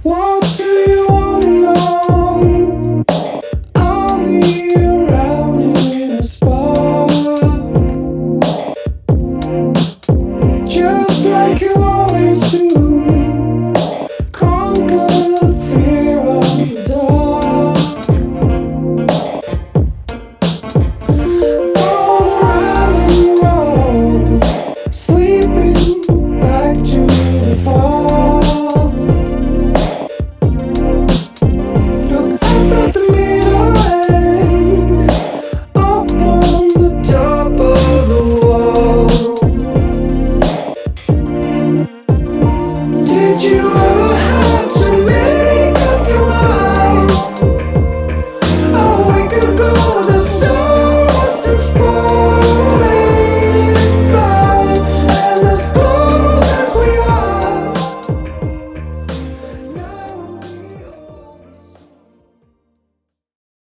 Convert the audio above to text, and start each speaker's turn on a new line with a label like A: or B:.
A: What do you wanna know? I'll be around in a spark, just like you always do. Conquer the fear of the dark. Fall around the road, sleeping back to